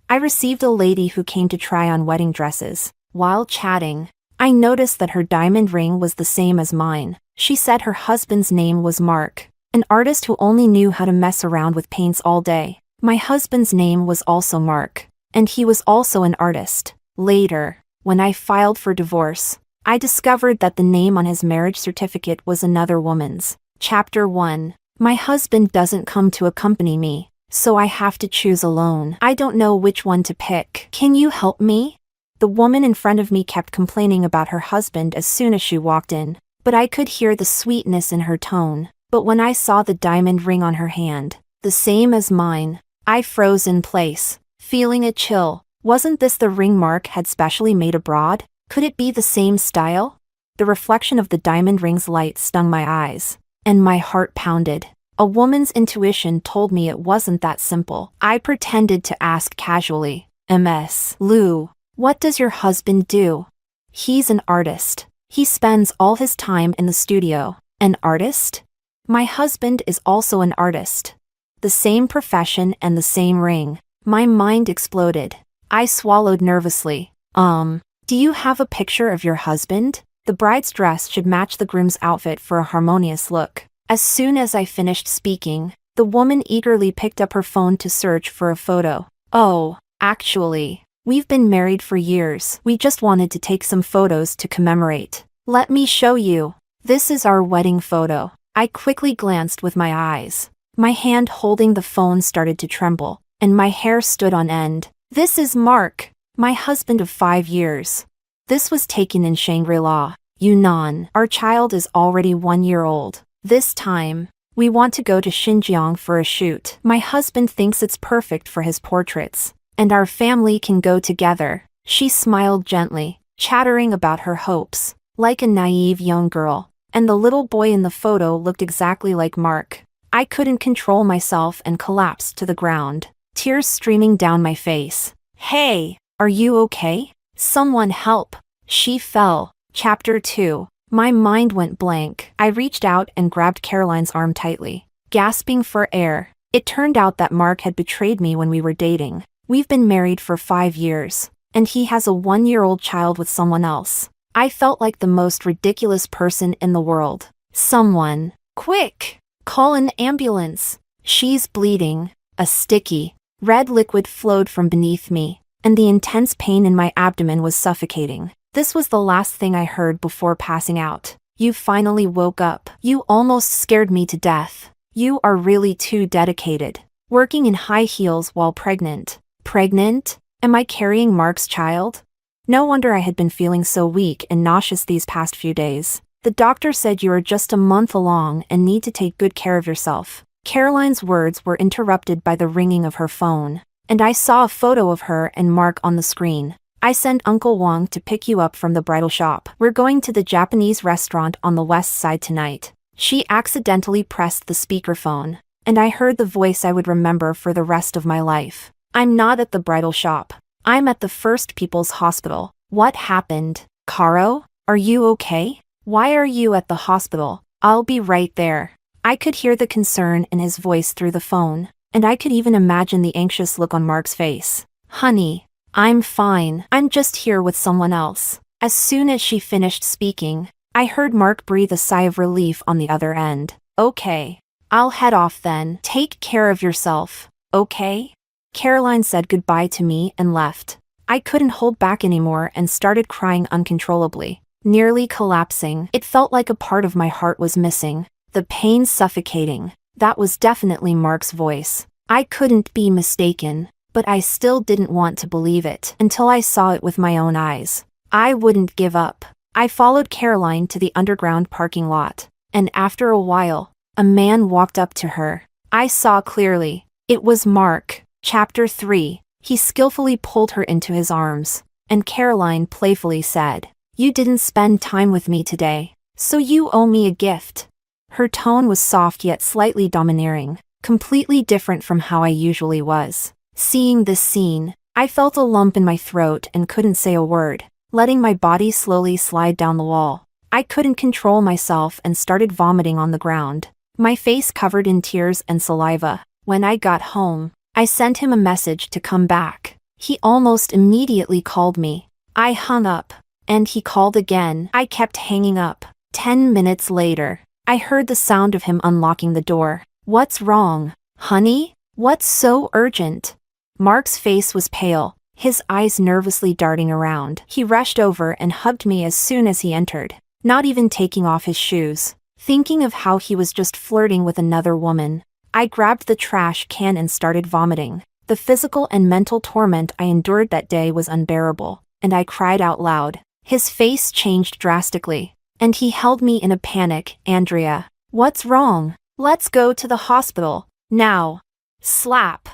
I received a lady who came to try on wedding dresses. While chatting, I noticed that her diamond ring was the same as mine. She said her husband's name was Mark, an artist who only knew how to mess around with paints all day. My husband's name was also Mark, and he was also an artist. Later, when I filed for divorce, I discovered that the name on his marriage certificate was another woman's. Chapter 1. My husband doesn't come to accompany me, so I have to choose alone. I don't know which one to pick. Can you help me? The woman in front of me kept complaining about her husband as soon as she walked in, but I could hear the sweetness in her tone. But when I saw the diamond ring on her hand, the same as mine, I froze in place, feeling a chill. Wasn't this the ring Mark had specially made abroad? Could it be the same style? The reflection of the diamond ring's light stung my eyes, and my heart pounded. A woman's intuition told me it wasn't that simple. I pretended to ask casually, "Ms. Lou, what does your husband do?" "He's an artist. He spends all his time in the studio." "An artist?" "My husband is also an artist." The same profession and the same ring. My mind exploded. I swallowed nervously. Do you have a picture of your husband? The bride's dress should match the groom's outfit for a harmonious look. As soon as I finished speaking, the woman eagerly picked up her phone to search for a photo. "Oh, actually, we've been married for years. We just wanted to take some photos to commemorate. Let me show you. This is our wedding photo." I quickly glanced with my eyes. My hand holding the phone started to tremble, and my hair stood on end. This is Mark, my husband of 5 years. This was taken in Shangri-La, Yunnan. Our child is already 1 year old. This time, we want to go to Xinjiang for a shoot. My husband thinks it's perfect for his portraits, and our family can go together. She smiled gently, chattering about her hopes, like a naive young girl, and the little boy in the photo looked exactly like Mark. I couldn't control myself and collapsed to the ground, tears streaming down my face. "Hey, are you okay? Someone help." She fell. Chapter 2. My mind went blank. I reached out and grabbed Caroline's arm tightly, gasping for air. It turned out that Mark had betrayed me when we were dating. We've been married for 5 years, and he has a 1-year-old child with someone else. I felt like the most ridiculous person in the world. "Someone, quick! Call an ambulance. She's bleeding." A sticky, red liquid flowed from beneath me, and the intense pain in my abdomen was suffocating. This was the last thing I heard before passing out. "You finally woke up. You almost scared me to death. You are really too dedicated. Working in high heels while pregnant." Pregnant? Am I carrying Mark's child? No wonder I had been feeling so weak and nauseous these past few days. "The doctor said you are just a month along and need to take good care of yourself." Caroline's words were interrupted by the ringing of her phone, and I saw a photo of her and Mark on the screen. "I sent Uncle Wang to pick you up from the bridal shop. We're going to the Japanese restaurant on the west side tonight." She accidentally pressed the speakerphone, and I heard the voice I would remember for the rest of my life. "I'm not at the bridal shop. I'm at the First People's Hospital." "What happened? Caro? Are you okay? Why are you at the hospital?" "I'll be right there." I could hear the concern in his voice through the phone, and I could even imagine the anxious look on Mark's face. "Honey, I'm fine. I'm just here with someone else." As soon as she finished speaking, I heard Mark breathe a sigh of relief on the other end. "Okay. I'll head off then. Take care of yourself, okay?" Caroline said goodbye to me and left. I couldn't hold back anymore and started crying uncontrollably, nearly collapsing. It felt like a part of my heart was missing, the pain suffocating. That was definitely Mark's voice. I couldn't be mistaken, but I still didn't want to believe it until I saw it with my own eyes. I wouldn't give up. I followed Caroline to the underground parking lot, and after a while, a man walked up to her. I saw clearly. It was Mark. Chapter 3. He skillfully pulled her into his arms, and Caroline playfully said, "You didn't spend time with me today, so you owe me a gift." Her tone was soft yet slightly domineering, completely different from how I usually was. Seeing this scene, I felt a lump in my throat and couldn't say a word, letting my body slowly slide down the wall. I couldn't control myself and started vomiting on the ground, my face covered in tears and saliva. When I got home, I sent him a message to come back. He almost immediately called me. I hung up, and he called again. I kept hanging up. 10 minutes later, I heard the sound of him unlocking the door. What's wrong, honey? What's so urgent? Mark's face was pale, his eyes nervously darting around. He rushed over and hugged me as soon as he entered, not even taking off his shoes. Thinking of how he was just flirting with another woman, I grabbed the trash can and started vomiting. The physical and mental torment I endured that day was unbearable, and I cried out loud. His face changed drastically, and he held me in a panic. Andrea, what's wrong? Let's go to the hospital, now. Slap.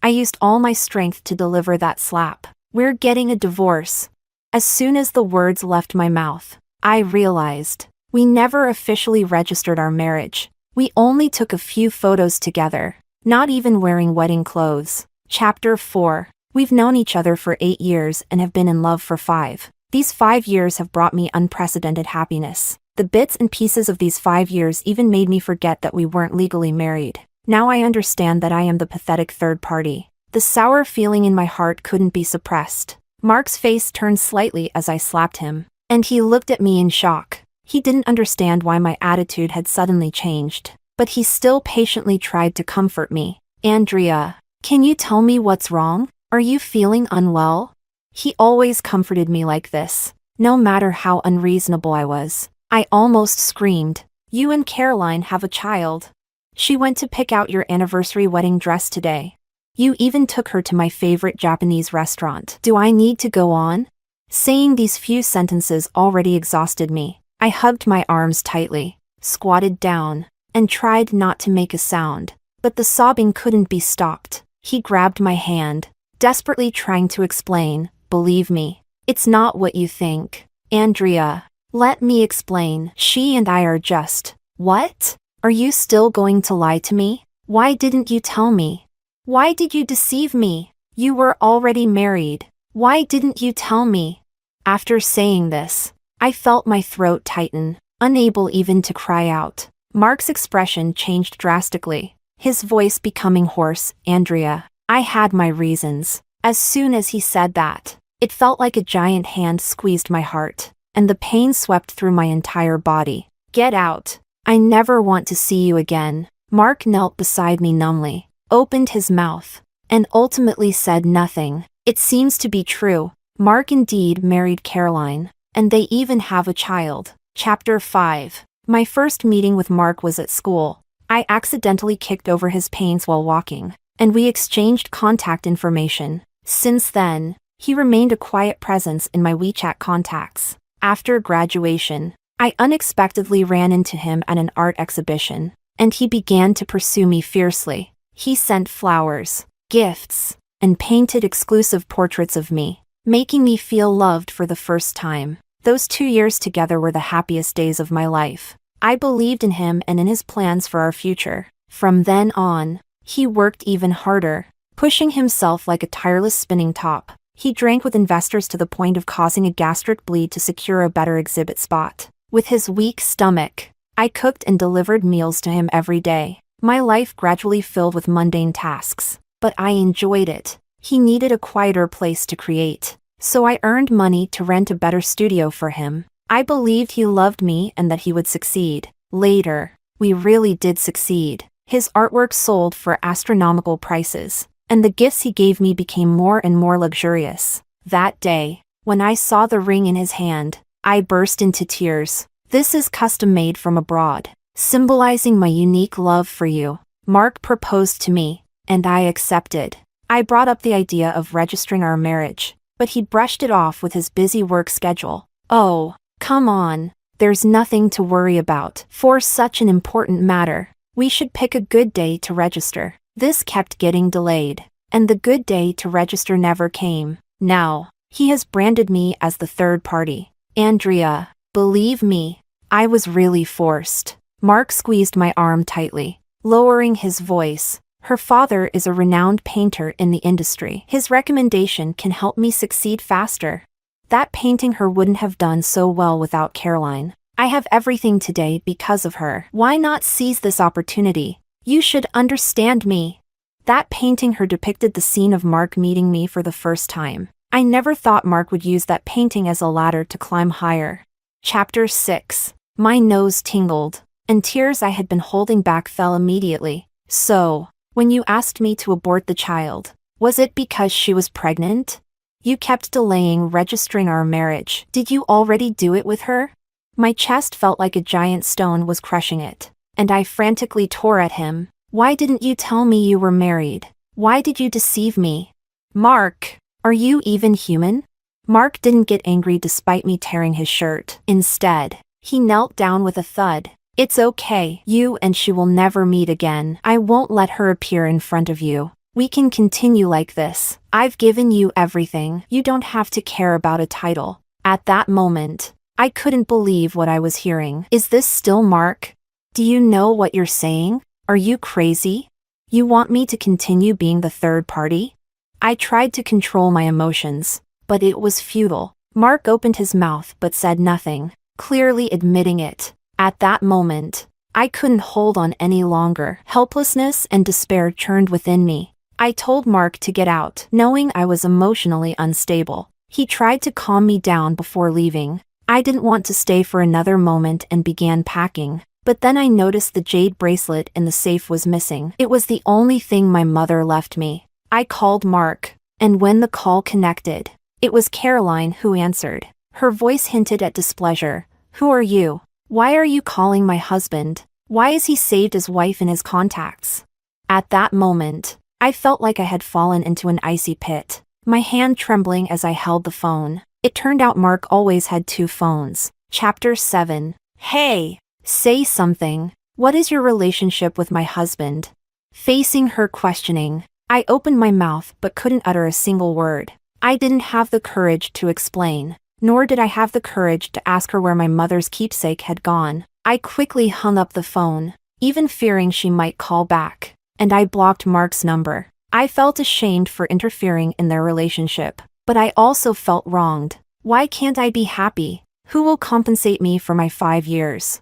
I used all my strength to deliver that slap. We're getting a divorce. As soon as the words left my mouth, I realized we never officially registered our marriage. We only took a few photos together, not even wearing wedding clothes. Chapter 4. We've known each other for 8 years and have been in love for 5. These 5 years have brought me unprecedented happiness. The bits and pieces of these 5 years even made me forget that we weren't legally married. Now I understand that I am the pathetic third party. The sour feeling in my heart couldn't be suppressed. Mark's face turned slightly as I slapped him, and he looked at me in shock. He didn't understand why my attitude had suddenly changed, but he still patiently tried to comfort me. Andrea, can you tell me what's wrong? Are you feeling unwell? He always comforted me like this, no matter how unreasonable I was. I almost screamed. You and Caroline have a child. She went to pick out your anniversary wedding dress today. You even took her to my favorite Japanese restaurant. Do I need to go on? Saying these few sentences already exhausted me. I hugged my arms tightly, squatted down, and tried not to make a sound, but the sobbing couldn't be stopped. He grabbed my hand, desperately trying to explain. Believe me, it's not what you think. Andrea, let me explain. She and I are just... What? Are you still going to lie to me? Why didn't you tell me? Why did you deceive me? You were already married. Why didn't you tell me? After saying this, I felt my throat tighten, unable even to cry out. Mark's expression changed drastically, his voice becoming hoarse. Andrea, I had my reasons. As soon as he said that, it felt like a giant hand squeezed my heart, and the pain swept through my entire body. Get out. I never want to see you again. Mark knelt beside me numbly, opened his mouth, and ultimately said nothing. It seems to be true. Mark indeed married Caroline, and they even have a child. Chapter 5. My first meeting with Mark was at school. I accidentally kicked over his paints while walking, and we exchanged contact information. Since then, he remained a quiet presence in my WeChat contacts. After graduation, I unexpectedly ran into him at an art exhibition, and he began to pursue me fiercely. He sent flowers, gifts, and painted exclusive portraits of me, making me feel loved for the first time. Those 2 years together were the happiest days of my life. I believed in him and in his plans for our future. From then on, he worked even harder, pushing himself like a tireless spinning top. He drank with investors to the point of causing a gastric bleed to secure a better exhibit spot. With his weak stomach, I cooked and delivered meals to him every day. My life gradually filled with mundane tasks, but I enjoyed it. He needed a quieter place to create, so I earned money to rent a better studio for him. I believed he loved me and that he would succeed. Later, we really did succeed. His artwork sold for astronomical prices, and the gifts he gave me became more and more luxurious. That day, when I saw the ring in his hand, I burst into tears. This is custom made from abroad, symbolizing my unique love for you. Mark proposed to me, and I accepted. I brought up the idea of registering our marriage, but he brushed it off with his busy work schedule. Oh, come on. There's nothing to worry about. For such an important matter, we should pick a good day to register. This kept getting delayed, and the good day to register never came. Now, he has branded me as the third party. Andrea, believe me, I was really forced. Mark squeezed my arm tightly, lowering his voice. Her father is a renowned painter in the industry. His recommendation can help me succeed faster. That painting her wouldn't have done so well without Caroline. I have everything today because of her. Why not seize this opportunity? You should understand me. That painting her depicted the scene of Mark meeting me for the first time. I never thought Mark would use that painting as a ladder to climb higher. Chapter 6. My nose tingled, and tears I had been holding back fell immediately. So, when you asked me to abort the child, was it because she was pregnant? You kept delaying registering our marriage. Did you already do it with her? My chest felt like a giant stone was crushing it, and I frantically tore at him. Why didn't you tell me you were married? Why did you deceive me? Mark, are you even human? Mark didn't get angry despite me tearing his shirt. Instead, he knelt down with a thud. It's okay. You and she will never meet again. I won't let her appear in front of you. We can continue like this. I've given you everything. You don't have to care about a title. At that moment, I couldn't believe what I was hearing. Is this still Mark? Do you know what you're saying? Are you crazy? You want me to continue being the third party? I tried to control my emotions, but it was futile. Mark opened his mouth but said nothing, clearly admitting it. At that moment, I couldn't hold on any longer. Helplessness and despair churned within me. I told Mark to get out, knowing I was emotionally unstable. He tried to calm me down before leaving. I didn't want to stay for another moment and began packing. But then I noticed the jade bracelet in the safe was missing. It was the only thing my mother left me. I called Mark, and when the call connected, it was Caroline who answered. Her voice hinted at displeasure. Who are you? Why are you calling my husband? Why is he saved as wife in his contacts? At that moment, I felt like I had fallen into an icy pit, my hand trembling as I held the phone. It turned out Mark always had two phones. Chapter 7. Hey! Say something. What is your relationship with my husband? Facing her questioning, I opened my mouth but couldn't utter a single word. I didn't have the courage to explain, nor did I have the courage to ask her where my mother's keepsake had gone. I quickly hung up the phone, even fearing she might call back, and I blocked Mark's number. I felt ashamed for interfering in their relationship, but I also felt wronged. Why can't I be happy? Who will compensate me for my 5 years?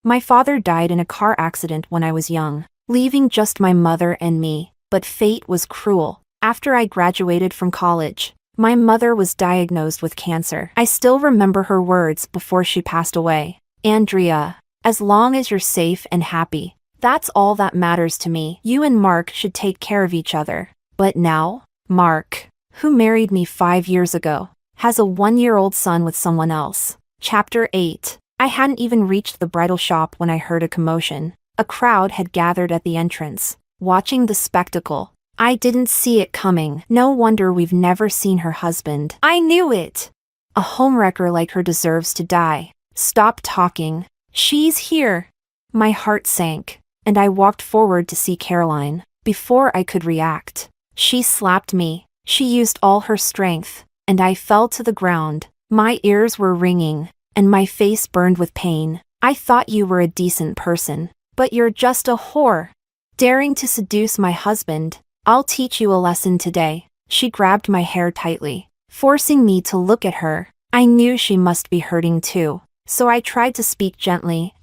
My father died in a car accident when I was young, leaving just my mother and me, but fate was cruel. After I graduated from college, my mother was diagnosed with cancer. I still remember her words before she passed away. Andrea, as long as you're safe and happy, that's all that matters to me. You and Mark should take care of each other. But now, Mark, who married me 5 years ago, has a 1-year-old son with someone else. Chapter 8. I hadn't even reached the bridal shop when I heard a commotion. A crowd had gathered at the entrance, watching the spectacle. I didn't see it coming. No wonder we've never seen her husband. I knew it! A homewrecker like her deserves to die. Stop talking. She's here. My heart sank, and I walked forward to see Caroline. Before I could react, she slapped me. She used all her strength, and I fell to the ground. My ears were ringing, and my face burned with pain. I thought you were a decent person, but you're just a whore. Daring to seduce my husband. I'll teach you a lesson today. She grabbed my hair tightly, forcing me to look at her. I knew she must be hurting too, so I tried to speak gently.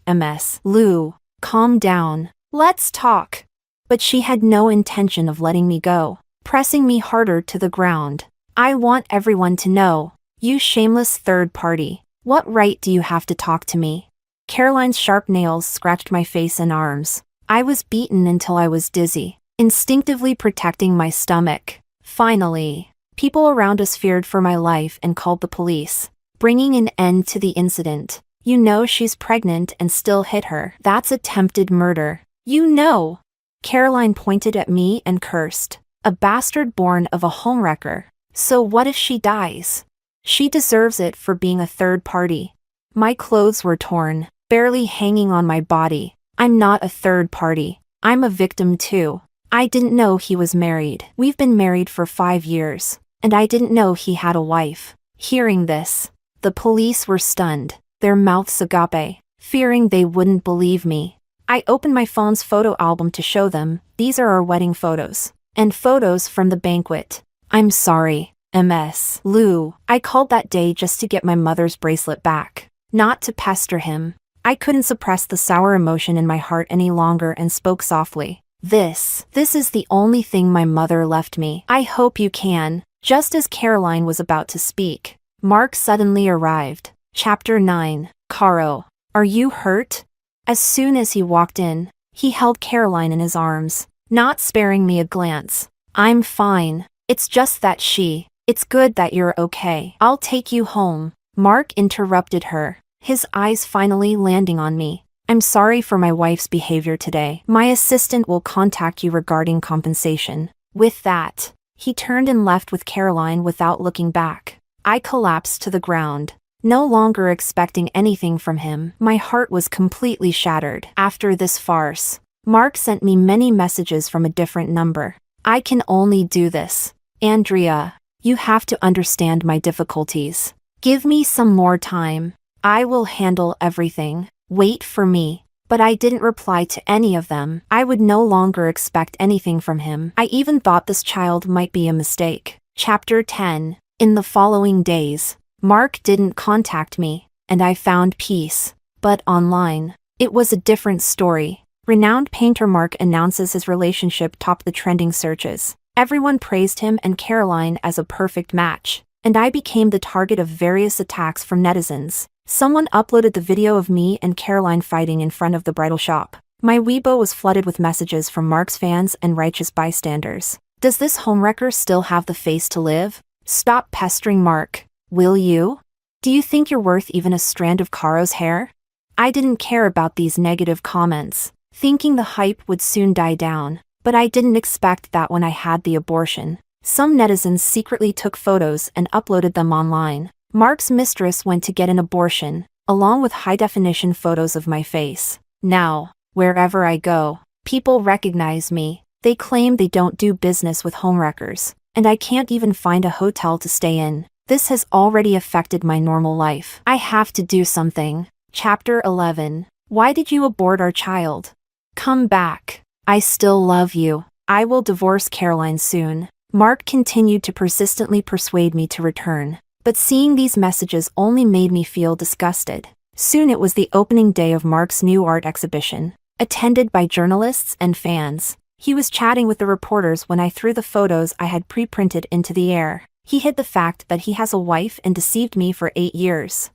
Lou, calm down. Let's talk. But she had no intention of letting me go, pressing me harder to the ground. I want everyone to know. You shameless third party. What right do you have to talk to me? Caroline's sharp nails scratched my face and arms. I was beaten until I was dizzy, instinctively protecting my stomach. Finally, people around us feared for my life and called the police, bringing an end to the incident. You know she's pregnant and still hit her. That's attempted murder. You know. Caroline pointed at me and cursed. A bastard born of a homewrecker. So what if she dies? She deserves it for being a third party. My clothes were torn, barely hanging on my body. I'm not a third party. I'm a victim too. I didn't know he was married. We've been married for 5 years, and I didn't know he had a wife. Hearing this, the police were stunned, their mouths agape, fearing they wouldn't believe me. I opened my phone's photo album to show them. These are our wedding photos, and photos from the banquet. I'm sorry. Lou, I called that day just to get my mother's bracelet back, not to pester him. I couldn't suppress the sour emotion in my heart any longer and spoke softly. This is the only thing my mother left me. I hope you can." Just as Caroline was about to speak, Mark suddenly arrived. Chapter 9. Caro, are you hurt? As soon as he walked in, he held Caroline in his arms, not sparing me a glance. "I'm fine. It's just that it's good that you're okay. I'll take you home." Mark interrupted her, his eyes finally landing on me. "I'm sorry for my wife's behavior today. My assistant will contact you regarding compensation." With that, he turned and left with Caroline without looking back. I collapsed to the ground, no longer expecting anything from him. My heart was completely shattered. After this farce, Mark sent me many messages from a different number. "I can only do this. Andrea, you have to understand my difficulties. Give me some more time. I will handle everything. Wait for me." But I didn't reply to any of them. I would no longer expect anything from him. I even thought this child might be a mistake. Chapter 10. In the following days, Mark didn't contact me, and I found peace. But online, it was a different story. Renowned painter Mark announces his relationship topped the trending searches. Everyone praised him and Caroline as a perfect match, and I became the target of various attacks from netizens. Someone uploaded the video of me and Caroline fighting in front of the bridal shop. My Weibo was flooded with messages from Mark's fans and righteous bystanders. "Does this homewrecker still have the face to live? Stop pestering Mark, will you? Do you think you're worth even a strand of Caro's hair?" I didn't care about these negative comments, thinking the hype would soon die down, but I didn't expect that when I had the abortion. Some netizens secretly took photos and uploaded them online. Mark's mistress went to get an abortion, along with high-definition photos of my face. Now, wherever I go, people recognize me. They claim they don't do business with homewreckers, and I can't even find a hotel to stay in. This has already affected my normal life. I have to do something. Chapter 11. Why did you abort our child? Come back. I still love you. I will divorce Caroline soon. Mark continued to persistently persuade me to return. But seeing these messages only made me feel disgusted. Soon it was the opening day of Mark's new art exhibition, attended by journalists and fans. He was chatting with the reporters when I threw the photos I had pre-printed into the air. He hid the fact that he has a wife and deceived me for 8 years.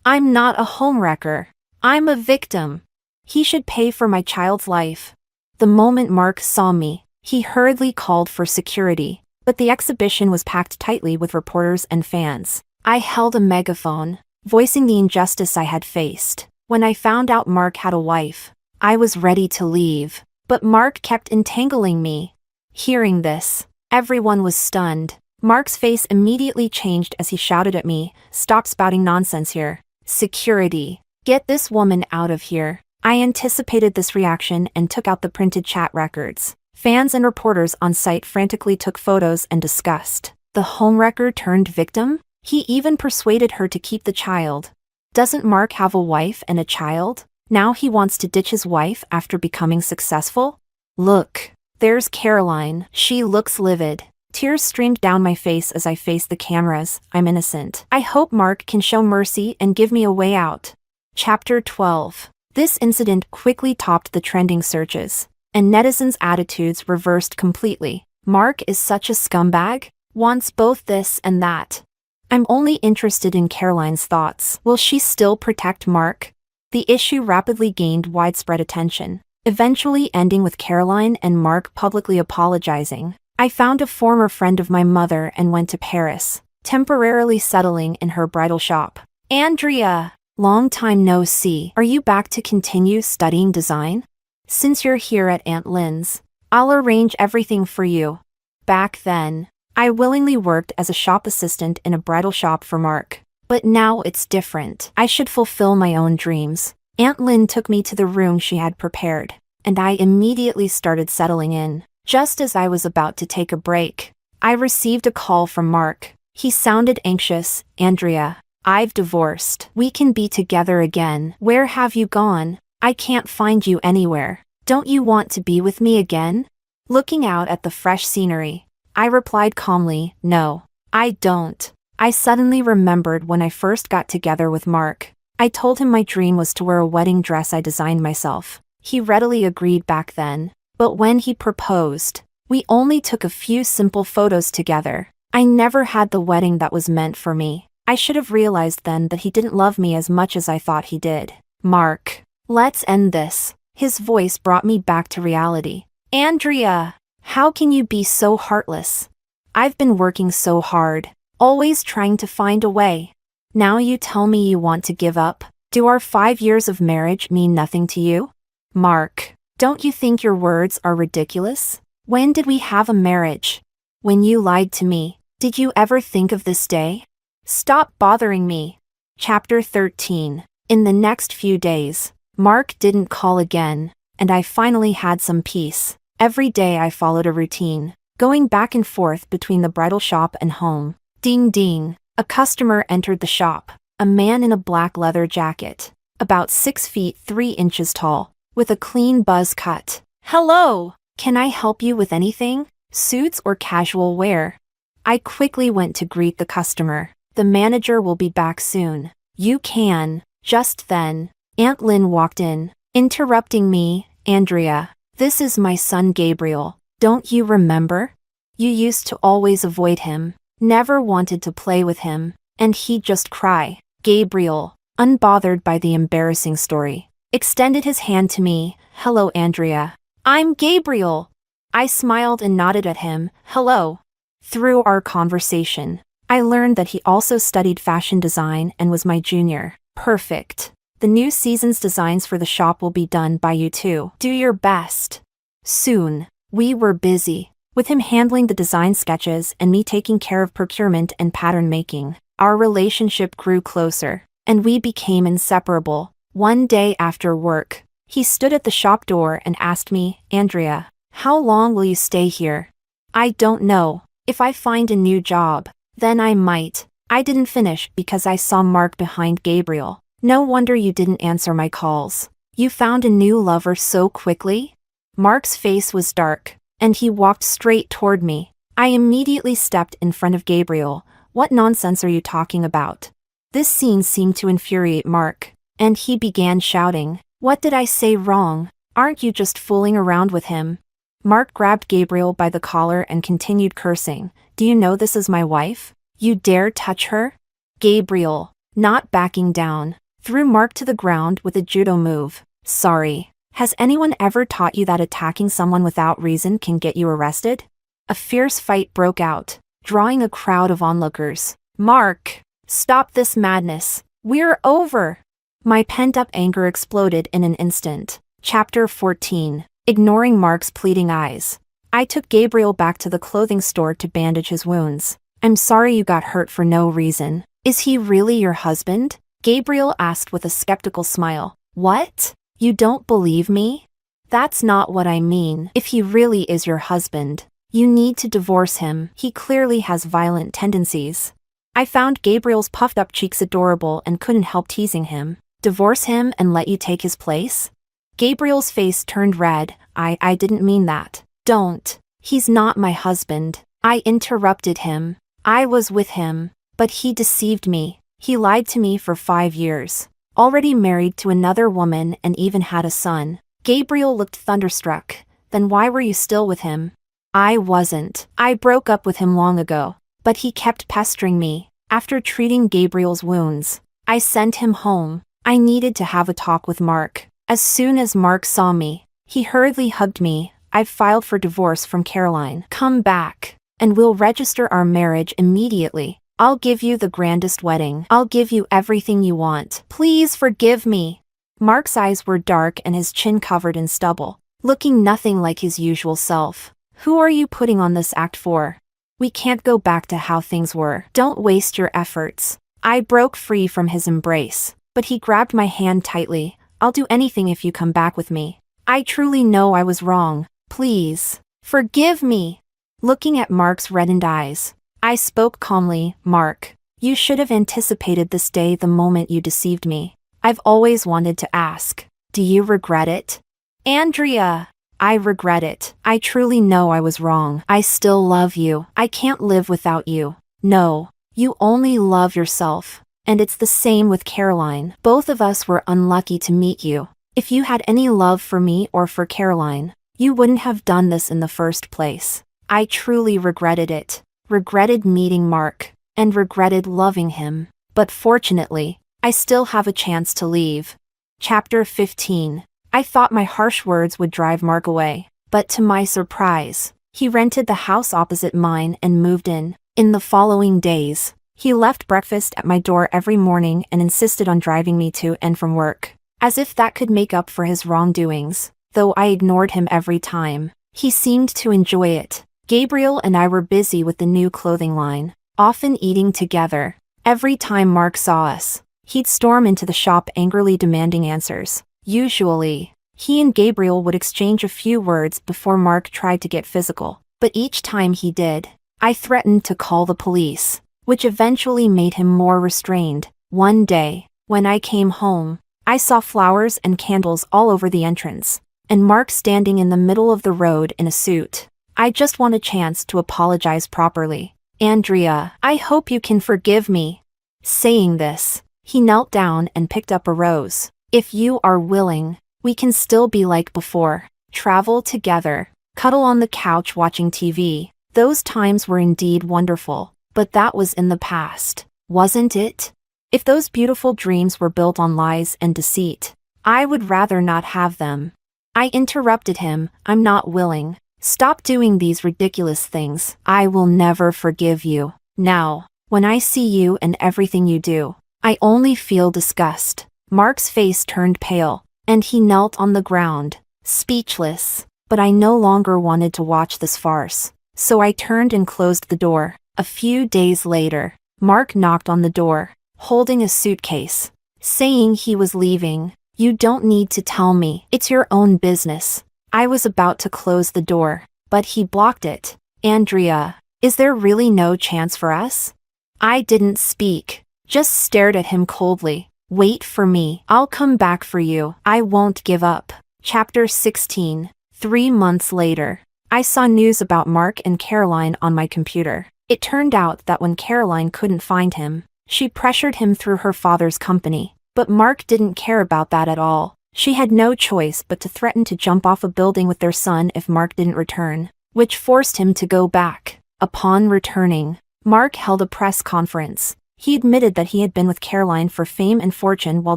"I'm not a homewrecker. I'm a victim. He should pay for my child's life." The moment Mark saw me, he hurriedly called for security. But the exhibition was packed tightly with reporters and fans. I held a megaphone, voicing the injustice I had faced. When I found out Mark had a wife, I was ready to leave. But Mark kept entangling me. Hearing this, everyone was stunned. Mark's face immediately changed as he shouted at me, "Stop spouting nonsense here. Security. Get this woman out of here." I anticipated this reaction and took out the printed chat records. Fans and reporters on site frantically took photos and discussed. The homewrecker turned victim? He even persuaded her to keep the child. Doesn't Mark have a wife and a child? Now he wants to ditch his wife after becoming successful? Look, there's Caroline. She looks livid. Tears streamed down my face as I faced the cameras. I'm innocent. I hope Mark can show mercy and give me a way out. Chapter 12. This incident quickly topped the trending searches, and netizens' attitudes reversed completely. Mark is such a scumbag, wants both this and that. I'm only interested in Caroline's thoughts. Will she still protect Mark? The issue rapidly gained widespread attention, eventually ending with Caroline and Mark publicly apologizing. I found a former friend of my mother and went to Paris, temporarily settling in her bridal shop. Andrea, long time no see. Are you back to continue studying design? Since you're here at Aunt Lynn's, I'll arrange everything for you. Back then, I willingly worked as a shop assistant in a bridal shop for Mark. But now it's different. I should fulfill my own dreams. Aunt Lynn took me to the room she had prepared, and I immediately started settling in. Just as I was about to take a break, I received a call from Mark. He sounded anxious. Andrea, I've divorced. We can be together again. Where have you gone? I can't find you anywhere. Don't you want to be with me again? Looking out at the fresh scenery, I replied calmly, no, I don't. I suddenly remembered when I first got together with Mark. I told him my dream was to wear a wedding dress I designed myself. He readily agreed back then. But when he proposed, we only took a few simple photos together. I never had the wedding that was meant for me. I should have realized then that he didn't love me as much as I thought he did. Mark, let's end this. His voice brought me back to reality. Andrea, how can you be so heartless? I've been working so hard, always trying to find a way. Now you tell me you want to give up? Do our 5 years of marriage mean nothing to you? Mark, don't you think your words are ridiculous? When did we have a marriage? When you lied to me, did you ever think of this day? Stop bothering me. Chapter 13. In the next few days, Mark didn't call again, and I finally had some peace. Every day I followed a routine, going back and forth between the bridal shop and home. Ding ding, a customer entered the shop, a man in a black leather jacket, about 6 feet 3 inches tall, with a clean buzz cut. Hello, can I help you with anything? Suits or casual wear? I quickly went to greet the customer. The manager will be back soon. You can. Just then, Aunt Lynn walked in, interrupting me. Andrea, this is my son Gabriel. Don't you remember? You used to always avoid him, never wanted to play with him, and he'd just cry. Gabriel, unbothered by the embarrassing story, extended his hand to me. Hello, Andrea. I'm Gabriel. I smiled and nodded at him. Hello. Through our conversation, I learned that he also studied fashion design and was my junior. Perfect. The new season's designs for the shop will be done by you too. Do your best. Soon, we were busy, with him handling the design sketches and me taking care of procurement and pattern making. Our relationship grew closer, and we became inseparable. One day after work, he stood at the shop door and asked me, Andrea, how long will you stay here? I don't know. If I find a new job, then I might. I didn't finish because I saw Mark behind Gabriel. No wonder you didn't answer my calls. You found a new lover so quickly? Mark's face was dark, and he walked straight toward me. I immediately stepped in front of Gabriel. What nonsense are you talking about? This scene seemed to infuriate Mark, and he began shouting. What did I say wrong? Aren't you just fooling around with him? Mark grabbed Gabriel by the collar and continued cursing. Do you know this is my wife? You dare touch her? Gabriel, not backing down, threw Mark to the ground with a judo move. Sorry. Has anyone ever taught you that attacking someone without reason can get you arrested? A fierce fight broke out, drawing a crowd of onlookers. Mark, stop this madness. We're over. My pent-up anger exploded in an instant. Chapter 14. Ignoring Mark's pleading eyes, I took Gabriel back to the clothing store to bandage his wounds. I'm sorry you got hurt for no reason. Is he really your husband? Gabriel asked with a skeptical smile. What? You don't believe me? That's not what I mean. If he really is your husband, you need to divorce him. He clearly has violent tendencies. I found Gabriel's puffed-up cheeks adorable and couldn't help teasing him. Divorce him and let you take his place? Gabriel's face turned red. I didn't mean that. Don't. He's not my husband. I interrupted him. I was with him, but he deceived me. He lied to me for 5 years. Already married to another woman and even had a son. Gabriel looked thunderstruck. Then why were you still with him? I wasn't. I broke up with him long ago, but he kept pestering me. After treating Gabriel's wounds, I sent him home. I needed to have a talk with Mark. As soon as Mark saw me, he hurriedly hugged me. I've filed for divorce from Caroline. Come back, and we'll register our marriage immediately. I'll give you the grandest wedding. I'll give you everything you want. Please forgive me. Mark's eyes were dark and his chin covered in stubble, looking nothing like his usual self. Who are you putting on this act for? We can't go back to how things were. Don't waste your efforts. I broke free from his embrace, but he grabbed my hand tightly. I'll do anything if you come back with me. I truly know I was wrong. Please, forgive me. Looking at Mark's reddened eyes, I spoke calmly. Mark, you should have anticipated this day the moment you deceived me. I've always wanted to ask, do you regret it? Andrea, I regret it. I truly know I was wrong. I still love you. I can't live without you. No, you only love yourself. And it's the same with Caroline. Both of us were unlucky to meet you. If you had any love for me or for Caroline, You wouldn't have done this in the first place. I truly regretted it. Regretted meeting Mark. And regretted loving him. But fortunately, I still have a chance to leave. Chapter 15. I thought my harsh words would drive Mark away. But to my surprise, he rented the house opposite mine and moved in. In the following days, he left breakfast at my door every morning and insisted on driving me to and from work. As if that could make up for his wrongdoings, though I ignored him every time. He seemed to enjoy it. Gabriel and I were busy with the new clothing line, often eating together. Every time Mark saw us, he'd storm into the shop angrily demanding answers. Usually, he and Gabriel would exchange a few words before Mark tried to get physical. But each time he did, I threatened to call the police, which eventually made him more restrained. One day, when I came home, I saw flowers and candles all over the entrance, and Mark standing in the middle of the road in a suit. I just want a chance to apologize properly. Andrea, I hope you can forgive me. Saying this, he knelt down and picked up a rose. If you are willing, we can still be like before. Travel together, cuddle on the couch watching TV. Those times were indeed wonderful, but that was in the past, wasn't it? If those beautiful dreams were built on lies and deceit, I would rather not have them. I interrupted him. I'm not willing. Stop doing these ridiculous things. I will never forgive you. Now, when I see you and everything you do, I only feel disgust. Mark's face turned pale, and he knelt on the ground, speechless. But I no longer wanted to watch this farce, so I turned and closed the door. A few days later, Mark knocked on the door, holding a suitcase, saying he was leaving. You don't need to tell me. It's your own business. I was about to close the door, but he blocked it. Andrea, is there really no chance for us? I didn't speak, just stared at him coldly. Wait for me. I'll come back for you. I won't give up. Chapter 16. 3 months later, I saw news about Mark and Caroline on my computer. It turned out that when Caroline couldn't find him, she pressured him through her father's company. But Mark didn't care about that at all. She had no choice but to threaten to jump off a building with their son if Mark didn't return, which forced him to go back. Upon returning, Mark held a press conference. He admitted that he had been with Caroline for fame and fortune while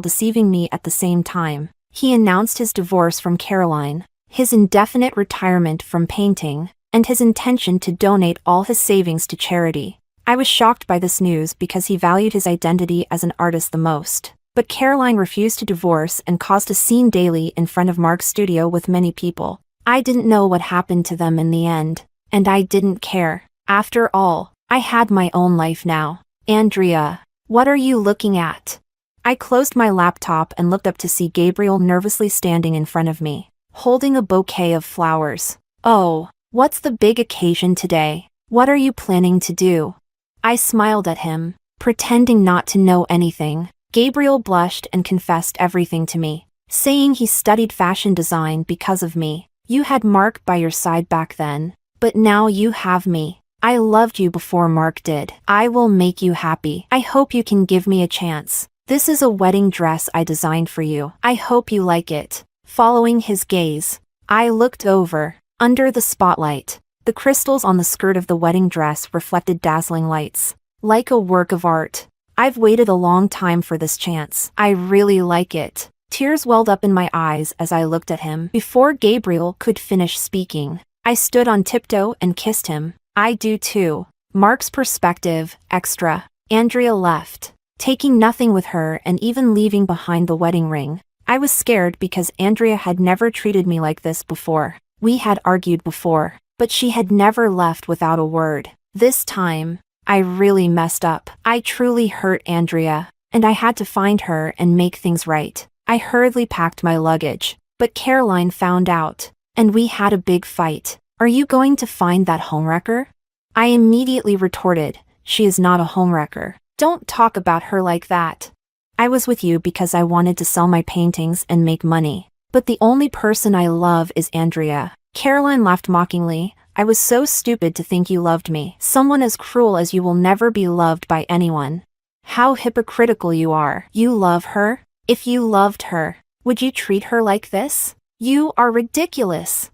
deceiving me at the same time. He announced his divorce from Caroline, his indefinite retirement from painting, and his intention to donate all his savings to charity. I was shocked by this news because he valued his identity as an artist the most. But Caroline refused to divorce and caused a scene daily in front of Mark's studio with many people. I didn't know what happened to them in the end, and I didn't care. After all, I had my own life now. Andrea, what are you looking at? I closed my laptop and looked up to see Gabriel nervously standing in front of me, holding a bouquet of flowers. Oh, what's the big occasion today? What are you planning to do? I smiled at him, pretending not to know anything. Gabriel blushed and confessed everything to me, saying he studied fashion design because of me. You had Mark by your side back then, but now you have me. I loved you before Mark did. I will make you happy. I hope you can give me a chance. This is a wedding dress I designed for you. I hope you like it. Following his gaze, I looked over. Under the spotlight, the crystals on the skirt of the wedding dress reflected dazzling lights, like a work of art. I've waited a long time for this chance. I really like it. Tears welled up in my eyes as I looked at him. Before Gabriel could finish speaking, I stood on tiptoe and kissed him. I do too. Mark's perspective, extra. Andrea left, taking nothing with her and even leaving behind the wedding ring. I was scared because Andrea had never treated me like this before. We had argued before, but she had never left without a word. This time, I really messed up. I truly hurt Andrea, and I had to find her and make things right. I hurriedly packed my luggage, but Caroline found out, and we had a big fight. Are you going to find that homewrecker? I immediately retorted, she is not a homewrecker. Don't talk about her like that. I was with you because I wanted to sell my paintings and make money, but the only person I love is Andrea. Caroline laughed mockingly. I was so stupid to think you loved me. Someone as cruel as you will never be loved by anyone. How hypocritical you are. You love her? If you loved her, would you treat her like this? You are ridiculous.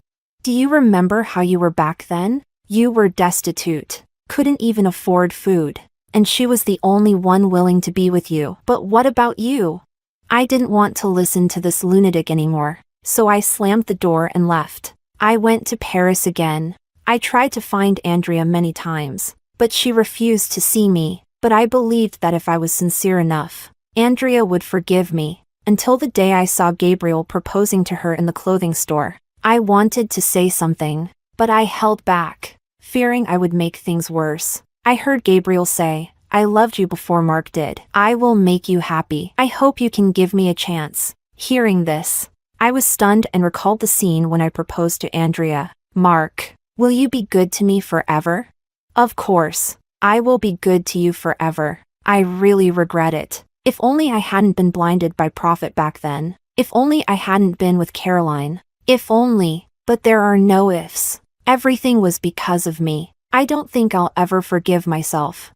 Do you remember how you were back then? You were destitute, couldn't even afford food, and she was the only one willing to be with you. But what about you? I didn't want to listen to this lunatic anymore, so I slammed the door and left. I went to Paris again. I tried to find Andrea many times, but she refused to see me. But I believed that if I was sincere enough, Andrea would forgive me. Until the day I saw Gabriel proposing to her in the clothing store. I wanted to say something, but I held back, fearing I would make things worse. I heard Gabriel say, "I loved you before Mark did. I will make you happy. I hope you can give me a chance." Hearing this, I was stunned and recalled the scene when I proposed to Andrea. "Mark, will you be good to me forever?" "Of course, I will be good to you forever. I really regret it. If only I hadn't been blinded by profit back then. If only I hadn't been with Caroline. If only." But there are no ifs. Everything was because of me. I don't think I'll ever forgive myself.